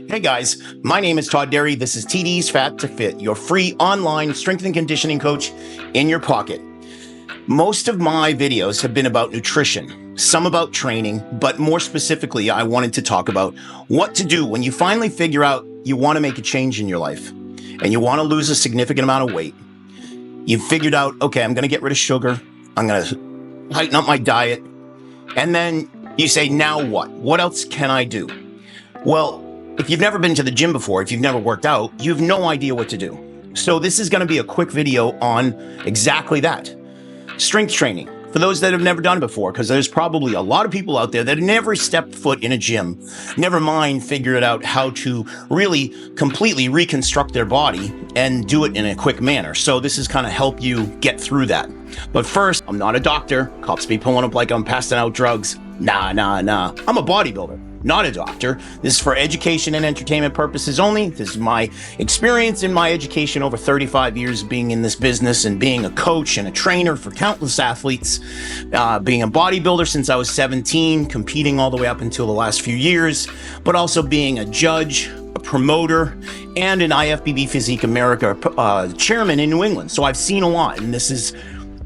Hey guys, my name is Todd Dery. This is TD's Fat to Fit, your free online strength and conditioning coach in your pocket. Most of my videos have been about nutrition, some about training, but more specifically, I wanted to talk about what to do when you finally figure out you want to make a change in your life and you want to lose a significant amount of weight. You've figured out, okay, I'm going to get rid of sugar. I'm going to tighten up my diet. And then you say, now what? What else can I do? Well, if you've never been to the gym before, if you've never worked out, you have no idea what to do. So this is going to be a quick video on exactly that. Strength training, for those that have never done it before, because there's probably a lot of people out there that have never stepped foot in a gym, never mind figured out how to really completely reconstruct their body and do it in a quick manner. So this is kind of help you get through that. But first, I'm not a doctor. Cops be pulling up like I'm passing out drugs. Nah. I'm a bodybuilder, not a doctor. This is for education and entertainment purposes only. This is my experience in my education over 35 years of being in this business and being a coach and a trainer for countless athletes, being a bodybuilder since I was 17, competing all the way up until the last few years, but also being a judge, a promoter, and an IFBB Physique America chairman in New England. So I've seen a lot, and this is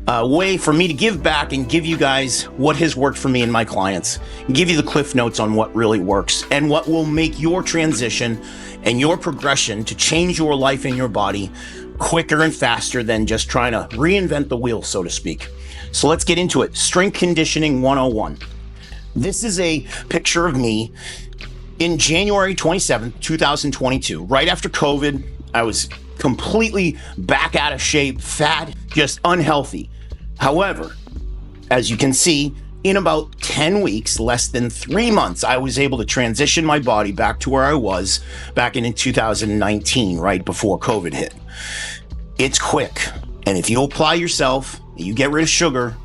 a way for me to give back and give you guys what has worked for me and my clients, and give you the cliff notes on what really works and what will make your transition and your progression to change your life and your body quicker and faster than just trying to reinvent the wheel, so to speak. So let's get into it. Strength Conditioning 101. This is a picture of me in January 27th, 2022, right after COVID. I was completely back out of shape, fat, just unhealthy. However, as you can see, in about 10 weeks, less than 3 months, I was able to transition my body back to where I was back in 2019, right before COVID hit. It's quick. And if you apply yourself, you get rid of sugar,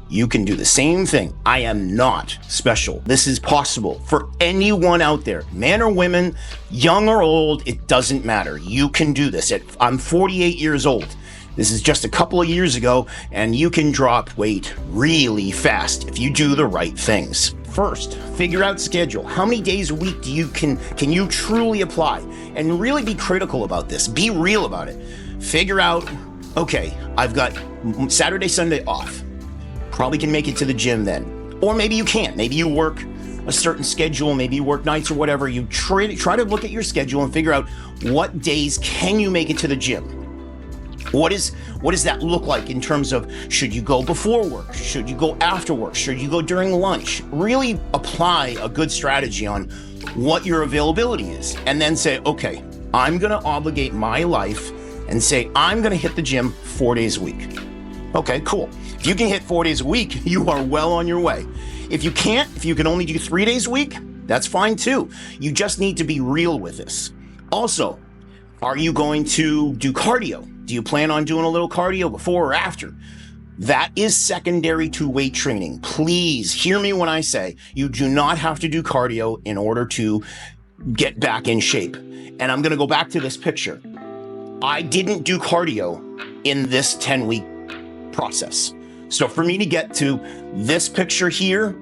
you can do the same thing. I am not special. This is possible for anyone out there, man or women, young or old, it doesn't matter. You can do this. I'm 48 years old. This is just a couple of years ago, and you can drop weight really fast if you do the right things. First, figure out schedule. How many days a week can you truly apply? And really be critical about this. Be real about it. Figure out, okay, I've got Saturday, Sunday off. Probably can make it to the gym then. Or maybe you can't. Maybe you work a certain schedule, maybe you work nights or whatever. You try to look at your schedule and figure out what days can you make it to the gym. What does that look like in terms of, should you go before work? Should you go after work? Should you go during lunch? Really apply a good strategy on what your availability is. And then say, okay, I'm gonna obligate my life and say, I'm gonna hit the gym 4 days a week. Okay, cool. If you can hit 4 days a week, you are well on your way. If you can't, if you can only do 3 days a week, that's fine too. You just need to be real with this. Also, are you going to do cardio? Do you plan on doing a little cardio before or after? That is secondary to weight training. Please hear me when I say you do not have to do cardio in order to get back in shape. And I'm going to go back to this picture. I didn't do cardio in this 10-week process. So for me to get to this picture here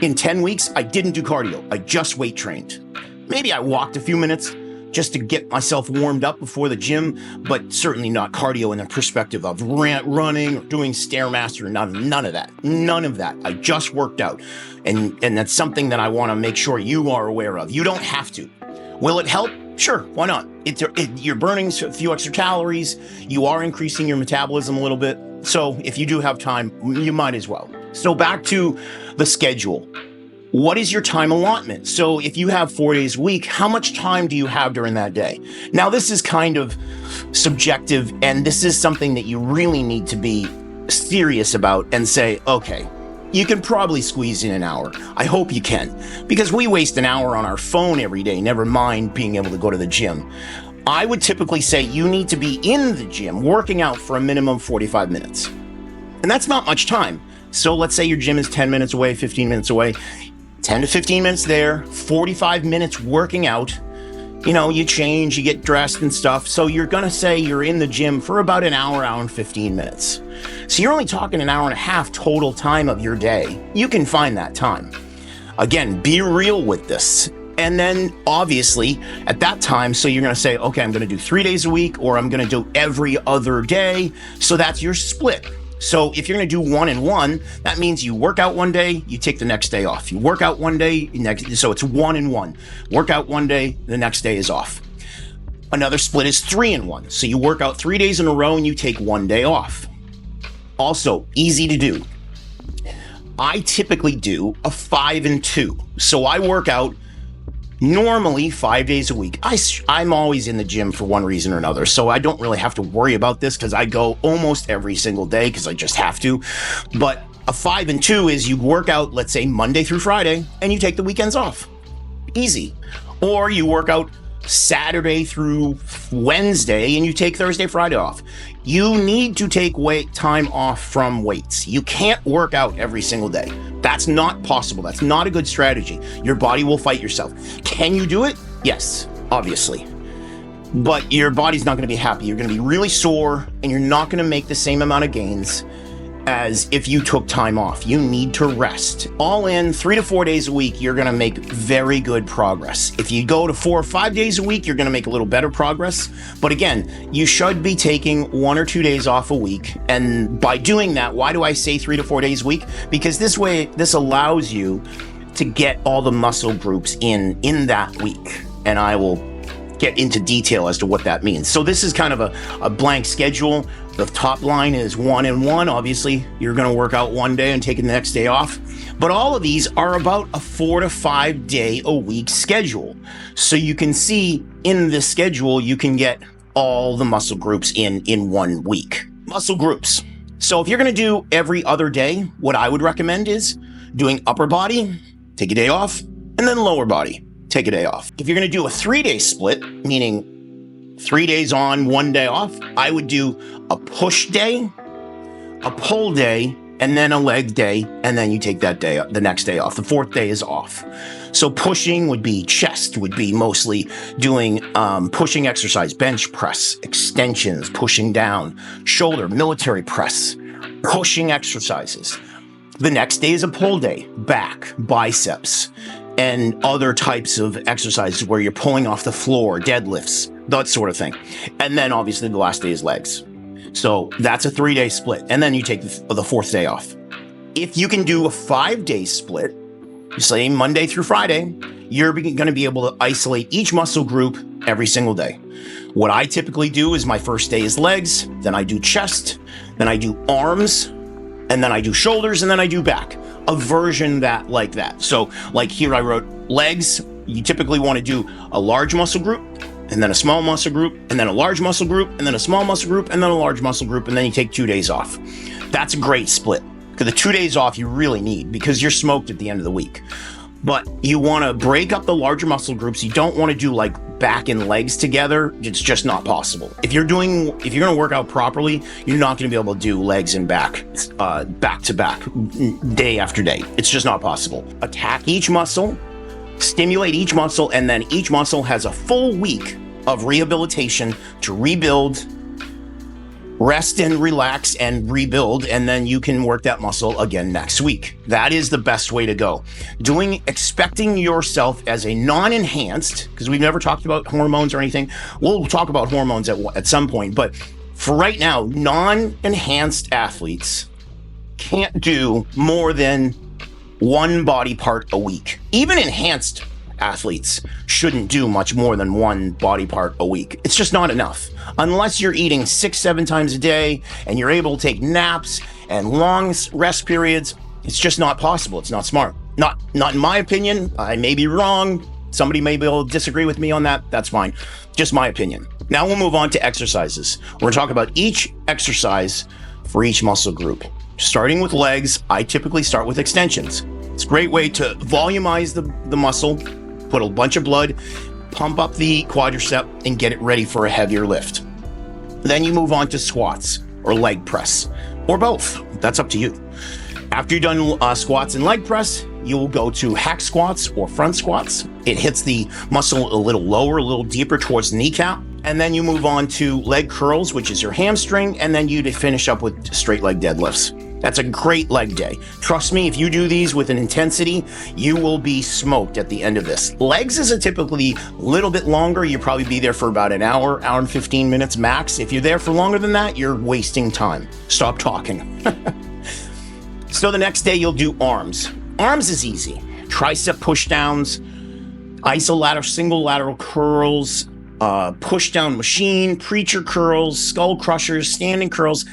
in 10 weeks, I didn't do cardio. I just weight trained. Maybe I walked a few minutes just to get myself warmed up before the gym, but certainly not cardio in the perspective of running or doing Stairmaster. None of that. None of that. I just worked out. And that's something that I want to make sure you are aware of. You don't have to. Will it help? Sure, why not? You're burning a few extra calories. You are increasing your metabolism a little bit. So if you do have time, you might as well. So back to the schedule. What is your time allotment? So if you have 4 days a week, how much time do you have during that day? Now, this is kind of subjective, and this is something that you really need to be serious about and say, okay, you can probably squeeze in an hour. I hope you can, because we waste an hour on our phone every day, never mind being able to go to the gym. I would typically say you need to be in the gym working out for a minimum 45 minutes. And that's not much time. So let's say your gym is 10 minutes away, 15 minutes away, 10 to 15 minutes there, 45 minutes working out. you change, you get dressed and stuff. So you're going to say you're in the gym for about an hour and 15 minutes. So you're only talking an hour and a half total time of your day. You can find that time. Again, be real with this. And then obviously at that time, so you're going to say, okay, I'm going to do 3 days a week, or I'm going to do every other day. So that's your split. So if you're going to do 1 and 1, that means you work out one day, you take the next day off. You work out one day, so it's 1 and 1. Work out one day, the next day is off. Another split is 3 and 1. So you work out 3 days in a row and you take 1 day off. Also, easy to do. I typically do a 5 and 2. So I work out normally 5 days a week. I'm always in the gym for one reason or another, so I don't really have to worry about this because I go almost every single day because I just have to. But a 5 and 2 is you work out, let's say Monday through Friday, and you take the weekends off. Easy. Or you work out Saturday through Wednesday and you take Thursday, Friday off. You need to take time off from weights. You can't work out every single day. That's not possible. That's not a good strategy. Your body will fight yourself. Can you do it? Yes, obviously. But your body's not going to be happy. You're going to be really sore and you're not going to make the same amount of gains as if you took time off. You need to rest. All in 3 to 4 days a week, you're going to make very good progress. If you go to 4 or 5 days a week, you're going to make a little better progress. But again, you should be taking 1 or 2 days off a week. And by doing that, why do I say 3 to 4 days a week? Because this allows you to get all the muscle groups in that week. And I will get into detail as to what that means. So this is kind of a blank schedule. The top line is 1 and 1. Obviously, you're going to work out one day and take the next day off. But all of these are about a 4 to 5 day a week schedule. So you can see in this schedule, you can get all the muscle groups in 1 week. Muscle groups. So if you're going to do every other day, what I would recommend is doing upper body, take a day off, and then lower body, take a day off. If you're going to do a 3-day split, meaning 3 days on, 1 day off, I would do a push day, a pull day, and then a leg day, and then you take that day, the next day off. The 4th day is off. So pushing would be chest, would be mostly doing pushing exercise, bench press, extensions, pushing down, shoulder, military press, pushing exercises. The next day is a pull day, back, biceps, and other types of exercises where you're pulling off the floor, deadlifts, that sort of thing. And then obviously the last day is legs. So that's a 3-day split. And then you take the 4th day off. If you can do a 5-day split, say Monday through Friday, you're going to be able to isolate each muscle group every single day. What I typically do is my first day is legs, then I do chest, then I do arms, and then I do shoulders, and then I do back. A version like that. So like here I wrote legs. You typically want to do a large muscle group, and then a small muscle group, and then a large muscle group, and then a small muscle group, and then a large muscle group, and then you take 2 days off. That's a great split. Because the 2 days off you really need because you're smoked at the end of the week. But you want to break up the larger muscle groups. You don't want to do like back and legs together. It's just not possible. If you're going to work out properly, you're not going to be able to do legs and back to back, day after day. It's just not possible. Attack each muscle, stimulate each muscle, and then each muscle has a full week of rehabilitation to rebuild, rest and relax and rebuild, and then you can work that muscle again next week. That is the best way to go. Expecting yourself as a non-enhanced, because we've never talked about hormones or anything. We'll talk about hormones at some point, but for right now, non-enhanced athletes can't do more than 1 body part a week. Even enhanced athletes shouldn't do much more than 1 body part a week. It's just not enough. Unless you're eating 6-7 times a day and you're able to take naps and long rest periods, it's just not possible. It's not smart. Not in my opinion. I may be wrong. Somebody may be able to disagree with me on that. That's fine. Just my opinion. Now we'll move on to exercises. We're going to talk about each exercise for each muscle group. Starting with legs, I typically start with extensions. It's a great way to volumize the muscle, put a bunch of blood, pump up the quadricep, and get it ready for a heavier lift. Then you move on to squats or leg press, or both. That's up to you. After you're done squats and leg press, you'll go to hack squats or front squats. It hits the muscle a little lower, a little deeper towards the kneecap. And then you move on to leg curls, which is your hamstring, and then you finish up with straight leg deadlifts. That's a great leg day. Trust me, if you do these with an intensity, you will be smoked at the end of this. Legs is a typically little bit longer. You'll probably be there for about an hour, hour and 15 minutes max. If you're there for longer than that, you're wasting time. Stop talking. So the next day you'll do arms. Arms is easy. Tricep push downs, isolateral, single lateral curls, push down machine, preacher curls, skull crushers, standing curls.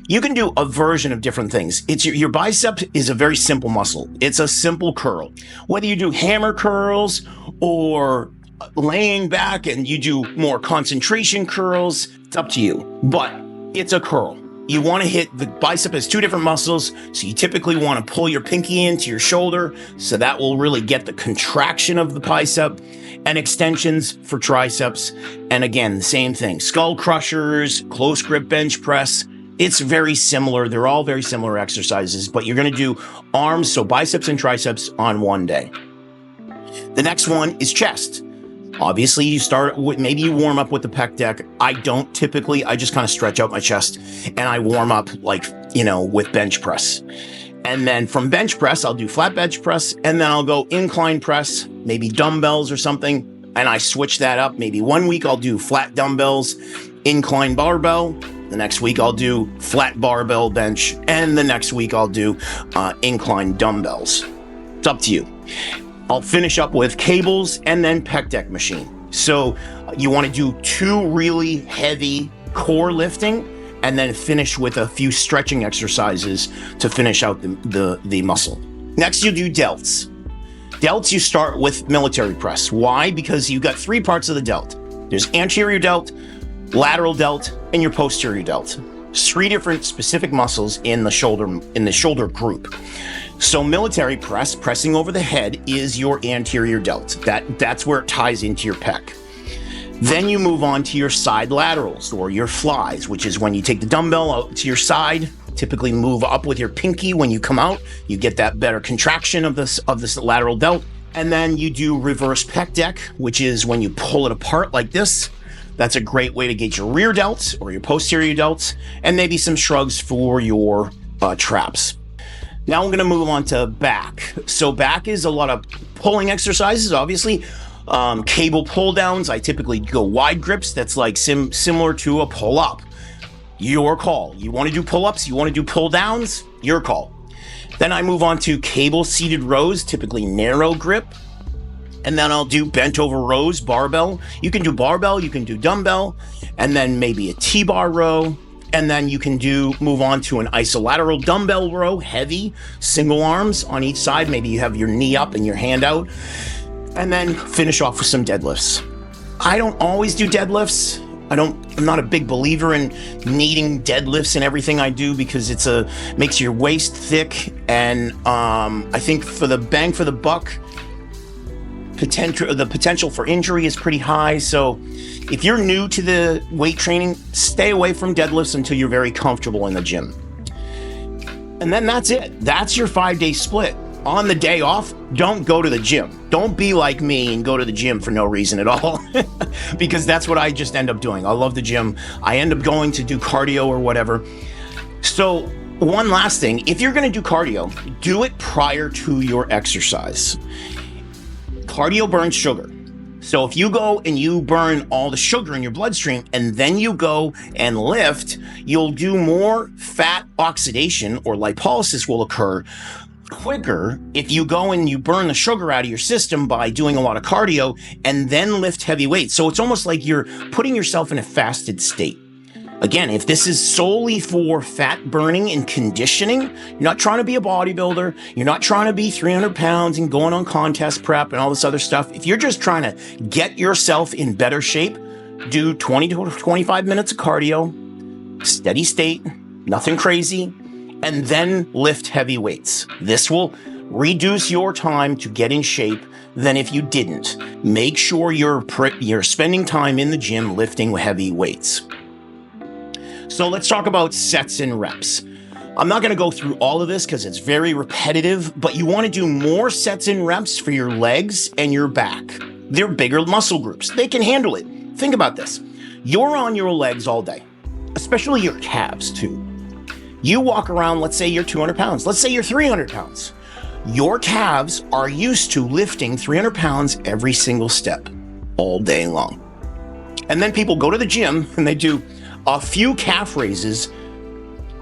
You can do a version of different things. It's your bicep is a very simple muscle. It's a simple curl. Whether you do hammer curls or laying back and you do more concentration curls, it's up to you. But it's a curl. You want to hit the bicep as two different muscles. So you typically want to pull your pinky into your shoulder. So that will really get the contraction of the bicep, and extensions for triceps. And again, the same thing. Skull crushers, close grip bench press. It's very similar. They're all very similar exercises, but you're going to do arms, so biceps and triceps on one day. The next one is chest. Obviously, you start with, maybe you warm up with the pec deck. I don't typically, I just kind of stretch out my chest and I warm up with bench press. And then from bench press, I'll do flat bench press, and then I'll go incline press, maybe dumbbells or something. And I switch that up. Maybe 1 week I'll do flat dumbbells, incline barbell. The next week I'll do flat barbell bench, and the next week I'll do incline dumbbells. It's up to you. I'll finish up with cables and then pec deck machine. So you want to do 2 really heavy core lifting, and then finish with a few stretching exercises to finish out the muscle. Next, you do delts. Delts, you start with military press. Why? Because you've got 3 parts of the delt. There's anterior delt, lateral delt, and your posterior delt. 3 different specific muscles in the shoulder group. So military press, pressing over the head, is your anterior delt. That's where it ties into your pec. Then you move on to your side laterals, or your flies, which is when you take the dumbbell out to your side, typically move up with your pinky when you come out. You get that better contraction of this lateral delt. And then you do reverse pec deck, which is when you pull it apart like this. That's a great way to get your rear delts or your posterior delts, and maybe some shrugs for your traps. Now I'm going to move on to back. So back is a lot of pulling exercises, obviously. Cable pull downs, I typically go wide grips. That's like similar to a pull up. Your call. You want to do pull ups? You want to do pull downs? Your call. Then I move on to cable seated rows, typically narrow grip. And then I'll do bent over rows, barbell. You can do barbell, you can do dumbbell, and then maybe a T-bar row. And then you can move on to an isolateral dumbbell row, heavy, single arms on each side. Maybe you have your knee up and your hand out. And then finish off with some deadlifts. I don't always do deadlifts. I'm not a big believer in needing deadlifts in everything I do, because makes your waist thick. And I think for the bang for the buck, the potential for injury is pretty high. So if you're new to the weight training, stay away from deadlifts until you're very comfortable in the gym. And then that's it. That's your 5-day split. On the day off, don't go to the gym. Don't be like me and go to the gym for no reason at all, because that's what I just end up doing. I love the gym. I end up going to do cardio or whatever. So one last thing, if you're going to do cardio, do it prior to your exercise. Cardio burns sugar. So if you go and you burn all the sugar in your bloodstream and then you go and lift, you'll do more fat oxidation, or lipolysis will occur quicker if you go and you burn the sugar out of your system by doing a lot of cardio and then lift heavy weights. So it's almost like you're putting yourself in a fasted state. Again, if this is solely for fat burning and conditioning, you're not trying to be a bodybuilder, you're not trying to be 300 pounds and going on contest prep and all this other stuff. If you're just trying to get yourself in better shape, do 20 to 25 minutes of cardio, steady state, nothing crazy, and then lift heavy weights. This will reduce your time to get in shape than if you didn't. Make sure you're spending time in the gym lifting heavy weights. So let's talk about sets and reps. I'm not going to go through all of this because it's very repetitive, but you want to do more sets and reps for your legs and your back. They're bigger muscle groups. They can handle it. Think about this. You're on your legs all day, especially your calves too. You walk around, let's say you're 200 pounds. Let's say you're 300 pounds. Your calves are used to lifting 300 pounds every single step all day long. And then people go to the gym and they do a few calf raises,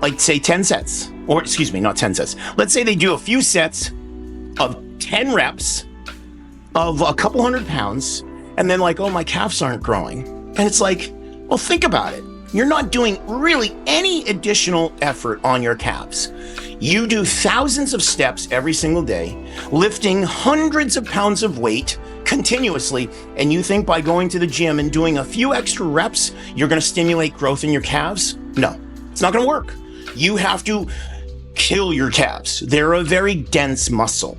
like say 10 sets, or excuse me, not 10 sets. Let's say they do a few sets of 10 reps of a couple hundred pounds, and then like, oh, my calves aren't growing. And it's like, well, think about it. You're not doing really any additional effort on your calves. You do thousands of steps every single day, lifting hundreds of pounds of weight continuously, and you think by going to the gym and doing a few extra reps, you're going to stimulate growth in your calves? No, it's not going to work. You have to kill your calves. They're a very dense muscle.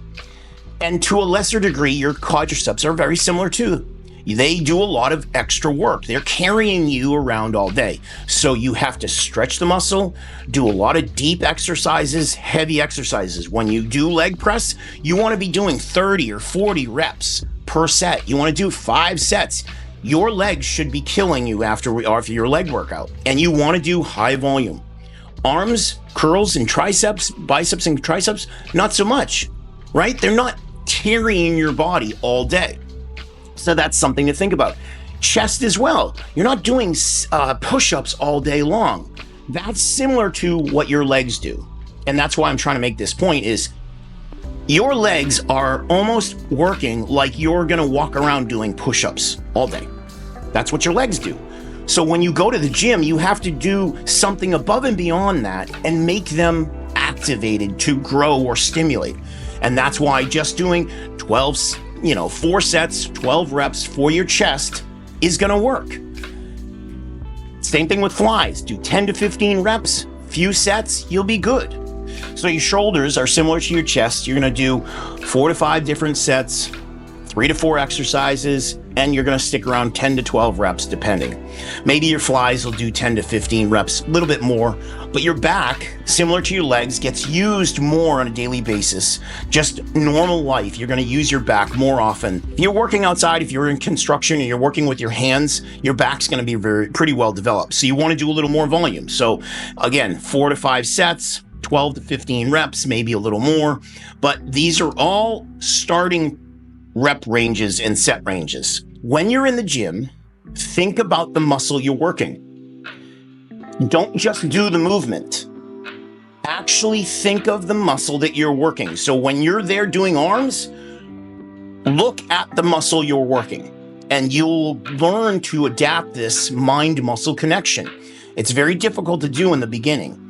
And to a lesser degree, your quadriceps are very similar too. They do a lot of extra work. They're carrying you around all day. So you have to stretch the muscle, do a lot of deep exercises, heavy exercises. When you do leg press, you want to be doing 30 or 40 reps per set. You want to do 5 sets. Your legs should be killing you after your leg workout. And you want to do high volume. Arms, curls, and triceps, biceps and triceps, not so much, right? They're not carrying your body all day. So that's something to think about. Chest as well. You're not doing push-ups all day long. That's similar to what your legs do. And that's why I'm trying to make this point is your legs are almost working like you're going to walk around doing push-ups all day. That's what your legs do. So when you go to the gym, you have to do something above and beyond that and make them activated to grow or stimulate. And that's why just doing 4 sets, 12 reps for your chest is going to work. Same thing with flies. Do 10 to 15 reps, few sets, you'll be good. So your shoulders are similar to your chest. You're going to do 4 to 5 different sets, 3 to 4 exercises, and you're going to stick around 10 to 12 reps depending. Maybe your flies will do 10 to 15 reps, a little bit more, but your back, similar to your legs, gets used more on a daily basis. Just normal life, you're going to use your back more often. If you're working outside, if you're in construction and you're working with your hands, your back's going to be pretty well developed. So you want to do a little more volume. So again, 4 to 5 sets, 12 to 15 reps, maybe a little more, but these are all starting rep ranges and set ranges. When you're in the gym, think about the muscle you're working. Don't just do the movement. Actually think of the muscle that you're working. So when you're there doing arms, look at the muscle you're working, and you'll learn to adapt this mind-muscle connection. It's very difficult to do in the beginning.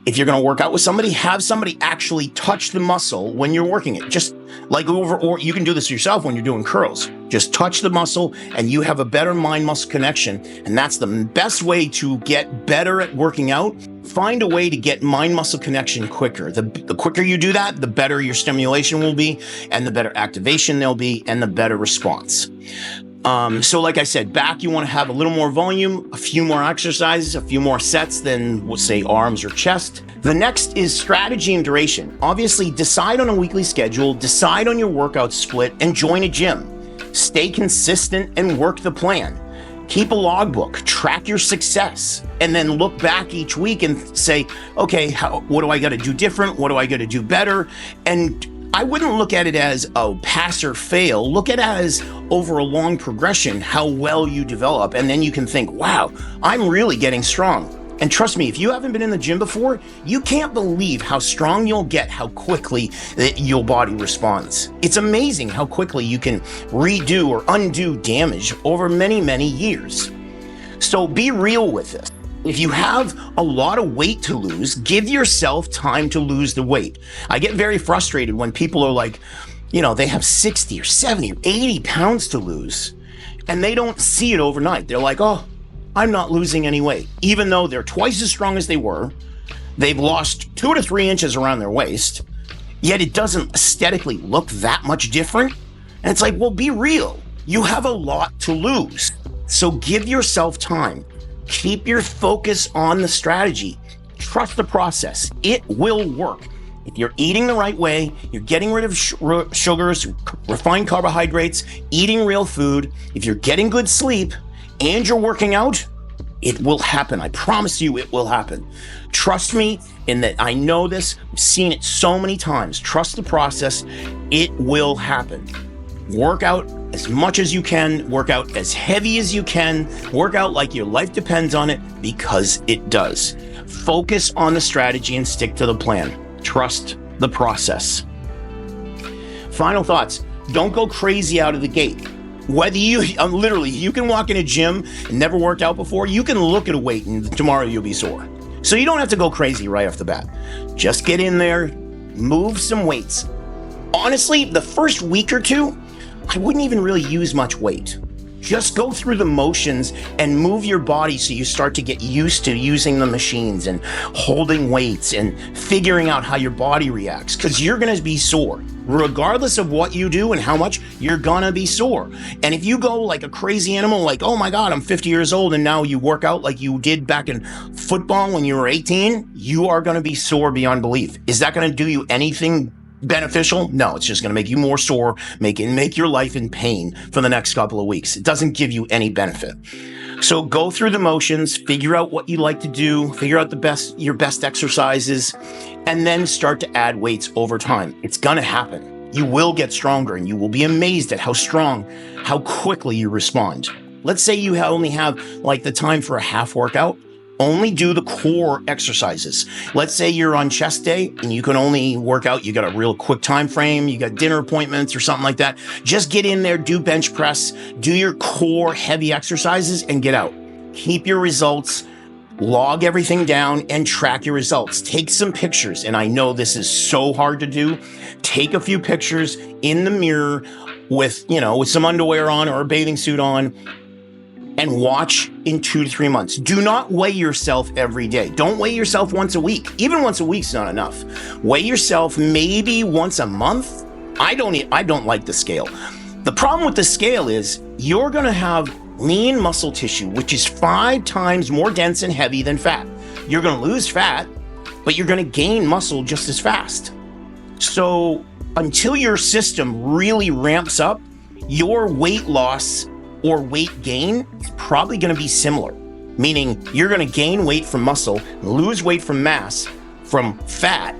If you're going to work out with somebody, have somebody actually touch the muscle when you're working it. Just like or you can do this yourself when you're doing curls. Just touch the muscle and you have a better mind-muscle connection. And that's the best way to get better at working out. Find a way to get mind-muscle connection quicker. The quicker you do that, the better your stimulation will be, and the better activation there'll be, and the better response. So like I said, back, you want to have a little more volume, a few more exercises, a few more sets than, we'll say, arms or chest. The next is strategy and duration. Obviously, decide on a weekly schedule, decide on your workout split, and join a gym. Stay consistent and work the plan. Keep a logbook, track your success, and then look back each week and say, okay, what do I got to do different? What do I got to do better? And I wouldn't look at it as a pass or fail. Look at it as over a long progression, how well you develop. And then you can think, wow, I'm really getting strong. And trust me, if you haven't been in the gym before, you can't believe how strong you'll get, how quickly your body responds. It's amazing how quickly you can redo or undo damage over many, many years. So be real with this. If you have a lot of weight to lose, give yourself time to lose the weight. I get very frustrated when people are like, they have 60 or 70 or 80 pounds to lose, and they don't see it overnight. They're like, oh, I'm not losing any weight. Even though they're twice as strong as they were, they've lost 2 to 3 inches around their waist, yet it doesn't aesthetically look that much different. And it's like, well, be real. You have a lot to lose. So give yourself time. Keep your focus on the strategy. Trust the process. It will work. If you're eating the right way, you're getting rid of sugars, refined carbohydrates, eating real food, if you're getting good sleep, and you're working out, it will happen. I promise you it will happen. Trust me in that I know this. I've seen it so many times. Trust the process. It will happen. Work out as much as you can. Work out as heavy as you can. Work out like your life depends on it, because it does. Focus on the strategy and stick to the plan. Trust the process. Final thoughts. Don't go crazy out of the gate. Whether literally, you can walk in a gym and never worked out before, you can look at a weight and tomorrow you'll be sore. So you don't have to go crazy right off the bat. Just get in there, move some weights. Honestly, the first week or two, I wouldn't even really use much weight. Just go through the motions and move your body so you start to get used to using the machines and holding weights and figuring out how your body reacts, because you're going to be sore. Regardless of what you do and how much, you're going to be sore. And if you go like a crazy animal, like, oh my God, I'm 50 years old, and now you work out like you did back in football when you were 18, you are going to be sore beyond belief. Is that going to do you anything beneficial? No, it's just going to make you more sore, make your life in pain for the next couple of weeks. It doesn't give you any benefit. So go through the motions, figure out what you like to do, figure out your best exercises, and then start to add weights over time. It's going to happen. You will get stronger, and you will be amazed at how quickly you respond. Let's say you only have like the time for a half workout. Only do the core exercises. Let's say you're on chest day and you can only work out, you got a real quick time frame, you got dinner appointments or something like that. Just get in there, do bench press, do your core heavy exercises, and get out. Keep your results, log everything down, and track your results. Take some pictures, and I know this is so hard to do. Take a few pictures in the mirror with some underwear on or a bathing suit on, and watch in 2 to 3 months. Do not weigh yourself every day. Don't weigh yourself once a week. Even once a week's not enough. Weigh yourself maybe once a month. I don't like the scale. The problem with the scale is you're gonna have lean muscle tissue, which is 5 times more dense and heavy than fat. You're gonna lose fat, but you're gonna gain muscle just as fast. So until your system really ramps up, your weight loss or weight gain is probably going to be similar, meaning you're going to gain weight from muscle, lose weight from mass, from fat,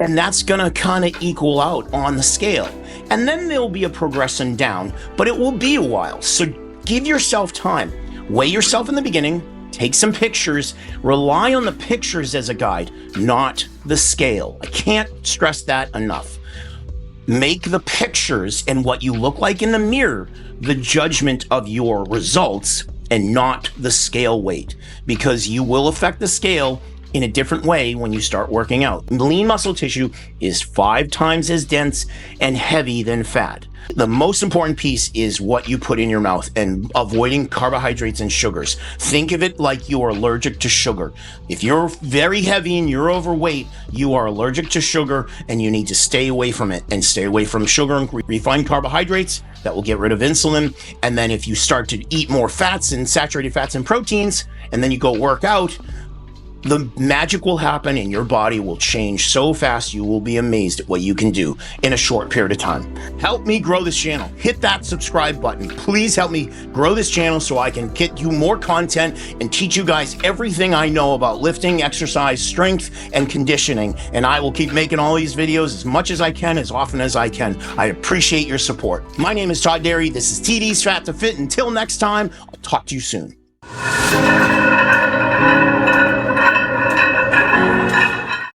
and that's going to kind of equal out on the scale. And then there'll be a progression down, but it will be a while. So give yourself time. Weigh yourself in the beginning, take some pictures, rely on the pictures as a guide, not the scale. I can't stress that enough. Make the pictures and what you look like in the mirror the judgment of your results, and not the scale weight, because you will affect the scale in a different way when you start working out. Lean muscle tissue is 5 times as dense and heavy than fat. The most important piece is what you put in your mouth and avoiding carbohydrates and sugars. Think of it like you are allergic to sugar. If you're very heavy and you're overweight, you are allergic to sugar and you need to stay away from it, and stay away from sugar and refined carbohydrates. That will get rid of insulin. And then if you start to eat more fats and saturated fats and proteins, and then you go work out, the magic will happen and your body will change so fast you will be amazed at what you can do in a short period of time. Help me grow this channel. Hit that subscribe button. Please help me grow this channel so I can get you more content and teach you guys everything I know about lifting, exercise, strength, and conditioning. And I will keep making all these videos as much as I can, as often as I can. I appreciate your support. My name is Todd Dery. This is TD's Fat to Fit. Until next time, I'll talk to you soon.